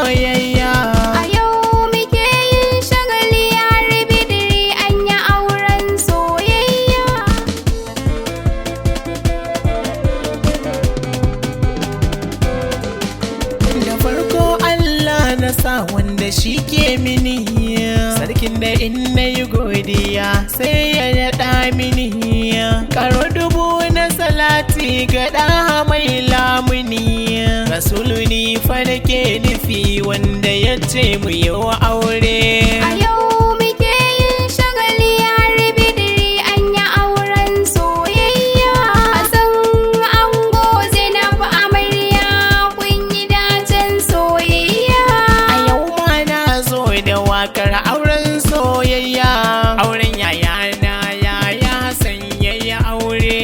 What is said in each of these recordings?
soyayya. A yau muke yin shagali har bidiri an yi auren soyayya. Da farko Allah na sa wanda shi ke mini, sarkin da in na yi godiya sai ya daɗa mini. Karo dubu na salati ga ɗaha mai lamuni, rasulu ni fa nake nufi wanda ya ce mu yi wa aure. A yau muke yin shagali har bidiri an yi auren soyayya. Hassan ango Zainab amarya kun yi dacen soyayya. A yau ma na zo da wakar auren soyayya. Auren yayana yaya Hassan yayi aure.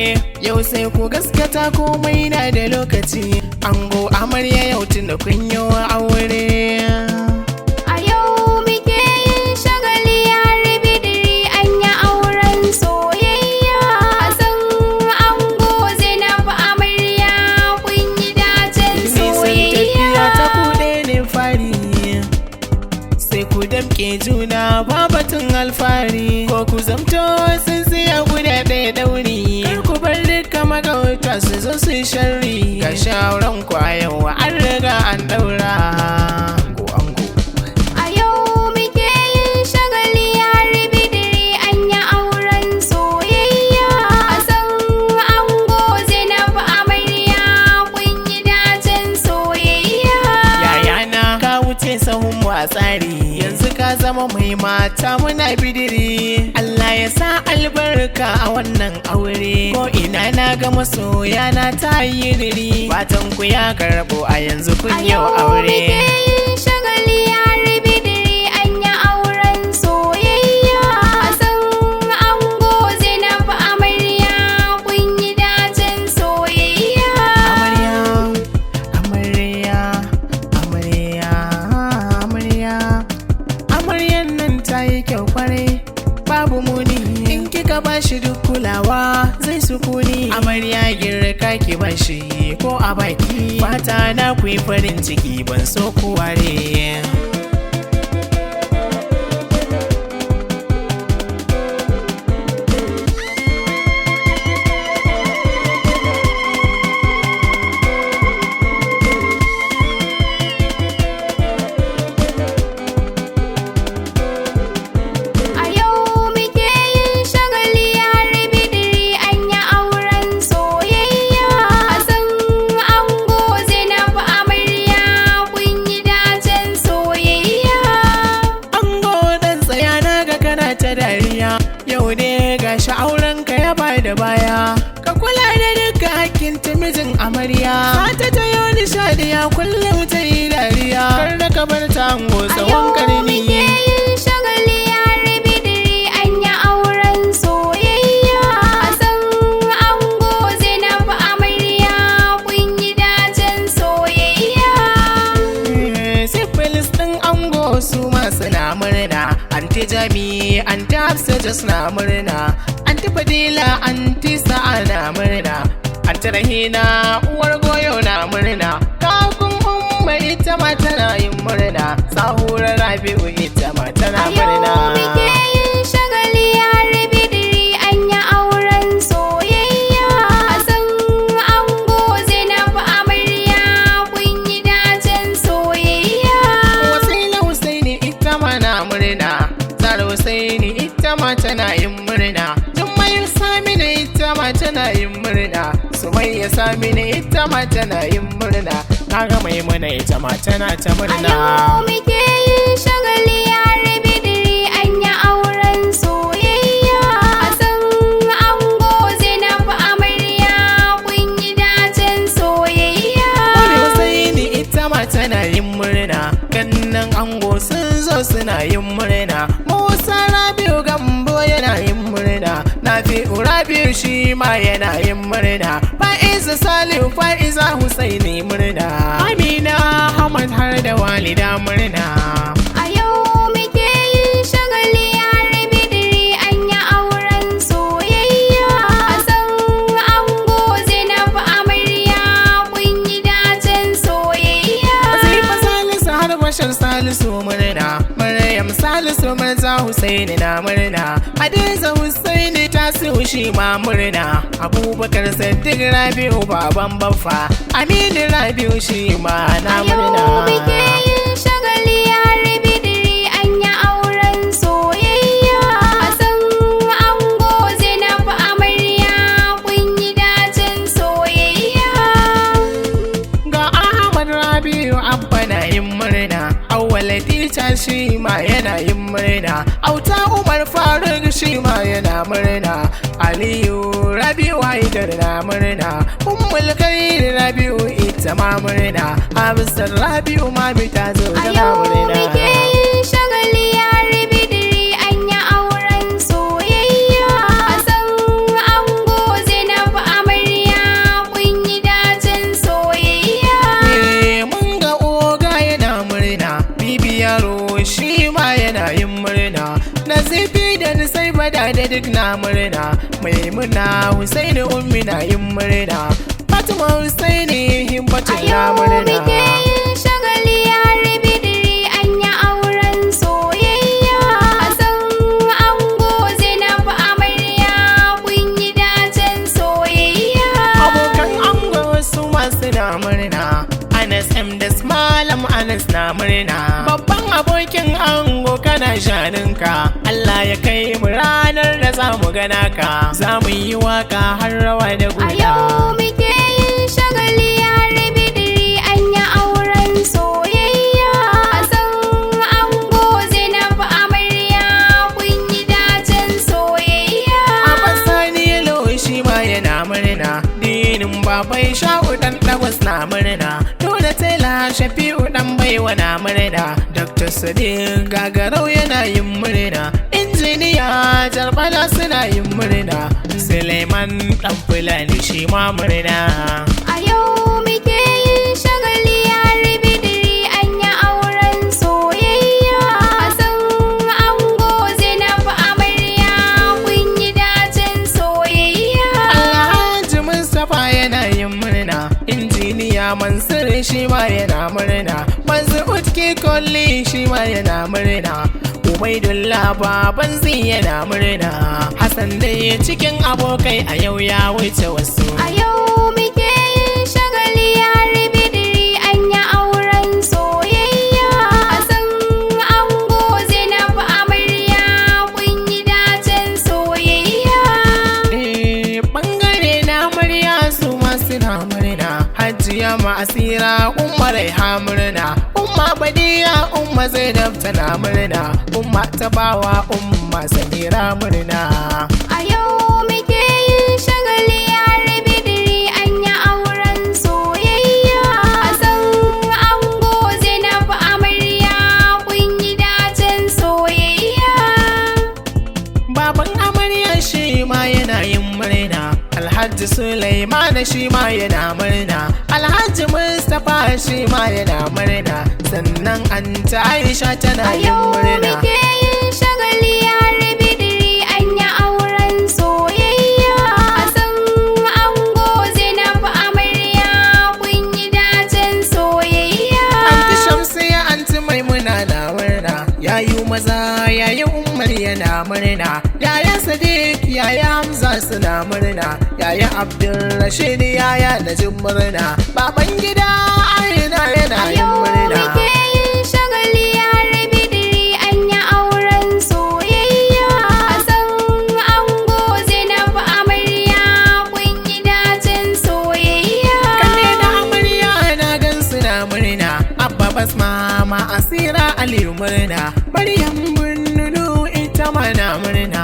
Yau sai ku gaskata komai na da lokaci. Ango amarya yau tun da kun yi aure. A yau muke yin shagali har bidiri an yi auren soyayya. Hassan ango Zainab amarya kun yi dacen Nisan tafiya ta soyayya. kuɗe ne fari, sai ku damke juna ba batun alfari, ko ku zamto sun siya guda ɗaya ɗauri. Kar ku bar duka magauta su zo su sharri, ga shawaran ku a yau an riga an ɗaura. Ango. A yau muke yin shagali har bidiri an yi auren soyayya. Hassan ango Zainab amarya kun yi dacen soyayya. Yayana ka wuce sahun mu a tsari, yanzu ka zama mai mata muna bidiri. Allah ya sa albarka a wannan aure, ko ina na ga masoya na ta yi riri. Fatan ku ya karɓo a yanzu kun A yi yau aure. muke yin shagali har bidiri an yi auren soyayya. Hassan ango Zainab amarya kun yi dacen soyayya. Amarya, amarya, amarya, amarya. Amaryan nan ta yi kyau kwarai, babu muni. In kika bashi duk kulawa zai sukuni. Amarya girka ki bashi ko a baki, fata na ku yi farin ciki ban so ku ware. A yau muke yin shagali har bidiri an yi auren soyayya. Hassan ango Zainab amarya kun yi dacen soyayya. Ango dan tsaya na ga kana ta dariya, yau ne gashi auren ka ya bada baya. Ka kula da duka hakkin ta mijin amarya, mata ta yi nishadiya kullum ta yi dariya. Kar da ka bar ta ango A tsawon yau karni. muke yin shagali har bidiri an yi auren soyayya. Hassan ango Zainab amarya kun yi dacen soyayya. Sifilis ɗin ango su masu na murna, anti Jami, anti Hafsa just na murna, anti Fadila, anti Sa'a na murna, anti Rahina uwar goyo na murna, kakun umma ita ma tana yin murna, Sahura Rabi'u ita ma tana A yau murna. muke yin shagali har bidiri an yi auren soyayya. Hassan ango Zainab amarya kun yi dacen soyayya. Wasila Husaini ita ma na murna, Zara Husaini ita ma tana yin murna, Jummai Samina ita ma tana yin murna, Sumayya Samina ita ma tana yin murna, kaga Maimuna ita ma tana ta A murna. yau muke yin shagali har bidiri an yi auren soyayya. Hassan ango Zainab amarya kun yi dacen soyayya. Wani Husaini ita ma tana yin murna, kannan ango sun zo suna yin murna, Musa Rabi'u Gambo yana yin murna, Nafi'u Rabi'u shi ma yana yin murna, Fa'iza Salihu Fa'iza Husaini murna, Amina Ahmad har da walida murna. A yau muke yin shagali har bidiri an yi auren soyayya. Hassan ango Zainab amarya kun yi dacen soyayya. Husaini na murna, Hadiza Husaini ta su shi ma murna, Abubakar Sadiq Rabi'u baban baffa, Aminu Rabi'u shi ma na murna. A yau muke yin shagali har bidiri an yi auren soyayya. Hassan ango Zainab amarya kun yi dacen soyayya. Ga Ahmad Rabi'u abba na yin murna, Awwal Teacher shi ma yana yin murna, Auta Umar Faruk shi ma yana murna, Aliyu Rabi'u Haidar na murna, Ummul Khair Rabi'u ita ma murna, Hafsat Rabi'u mami ta zo A tana yau murna. muke yin shagali har bidiri an yi auren soyayya. Hassan ango Zainab amarya kun yi dacen soyayya. Mun ga oga yana murna, Bibi yaro shi ma yana yin murna, Nazifi da Nisai bada da duk na murna, Maimuna Husaini ummi na yin murna, Fatima Husaini Himbatu A na yau murna. muke yin shagali har bidiri an yi auren soyayya. Hassan ango Zainab amarya kun yi dacen soyayya. Abokan ango su masu na murna, Anas M da Malam Anas na murna, babban abokin ango kana shaninka, Allah ya kai mu ranar da za mu gana ka, za mu yi waka har rawa da A guda. yau muke yin shagali har bidiri an yi auren soyayya. Hassan ango Zainab amarya kun yi dacen soyayya. Abban Sani Yalo shi ma yana murna, Dinin babai Sha'u dan Dagwas na murna, Dole Tela Shafi'u dan Baiwa na murna, Dr. Sadiq Gagarau yana yin murna, Injiniya Jarbala suna yin murna, Suleiman dan Fulani shi ma murna. A yau muke yin shagali har bidiri an yi auren soyayya. Hassan ango Zainab amarya kun yi dacen soyayya. Alhaji Mustapha yana yin murna, Injiniya Mansur shi ma yana murna, Mansur Kolli shi ma yana murna, Ubaidullah baban zai yana murna, Hassan dai cikin abokai a yau ya wuce wasu. A yau muke yin shagali har bidiri an yi auren soyayya. Hassan ango Zainab amarya kun yi dacen soyayya. Bangare na murya su masu na murna, Hajiya Ma'asira Umma Raiha murna, Umma Badiya Umma Zainab tana murna, Umma Tabawa Umma Samira murna. A yau muke yin shagali har bidiri an yi auren soyayya. Hassan ango Zainab amarya kun yi dacen soyayya. Baban amarya shi ma yana yin murna, Alhaji Sulaiman shi ma yana murna, Alhaji Mustapha shi ma yana murna, sannan Anta Aisha tana A yin yau murna. muke yin shagali har bidiri an yi auren soyayya. Hassan ango Zainab amarya kun yi dacen soyayya. Anti Shamsiya Anti Maimuna na murna, yayu maza yayi Umar yana murna, yaya Sadiq yaya Hamza suna murna, yaya Abdulrashid yaya Najib murna, baban gida Aina yana A yin yau murna. muke yin shagali har bidiri an yi auren soyayya. Hassan ango Zainab amarya kun yi dacen soyayya. Kalle da amarya na gan suna murna, Abba Basma ma Asira Aliyu murna, Maryam Bunnu ita ma na murna,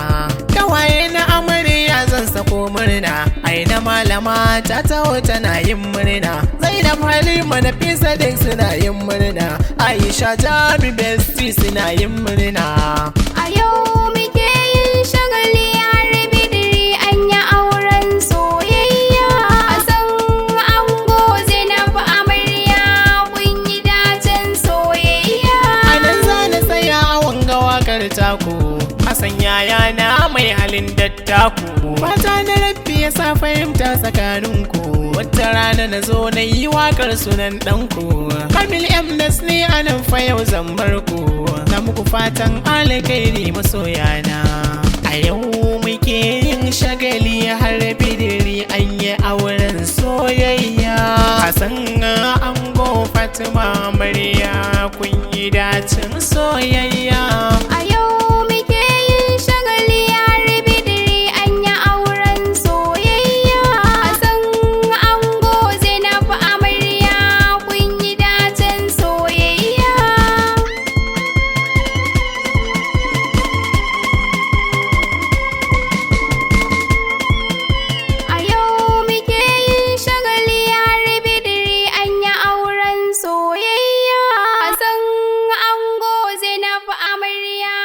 kawaye na amarya zan sako murna, Aina malama ta taho tana yin murna, Zainab Halima da Fisa duk suna yin murna, Aisha Jabi Besti suna yin murna. A yau muke yin shagali har bidiri an yi auren soyayya. Hassan ango Zainab amarya kun yi dacen soyayya. A nan za na tsaya a wanga wakar taku, Hassan yaya na mai halin dattaku, mata na rabbi ya sa fahimta tsakaninku. Wata rana na zo na yi wakar sunan ɗanku. Kamil Mnes ne a nan fa yau zan bar ku. Na muku fatan alkhairi masoyana. A yau muke yin shagali har bidiri an yi auren soyayya. Hassan ango Fatima amarya kun yi dacin soyayya. A yau muke yin shagali har bidiri an yi auren soyayya. Hassan ango Zainab amarya kun yi dacen soyayya. A yau muke yin shagali har bidiri an yi auren soyayya. Hassan ango Zainab amarya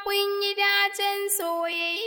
kun yi dacen soyayya.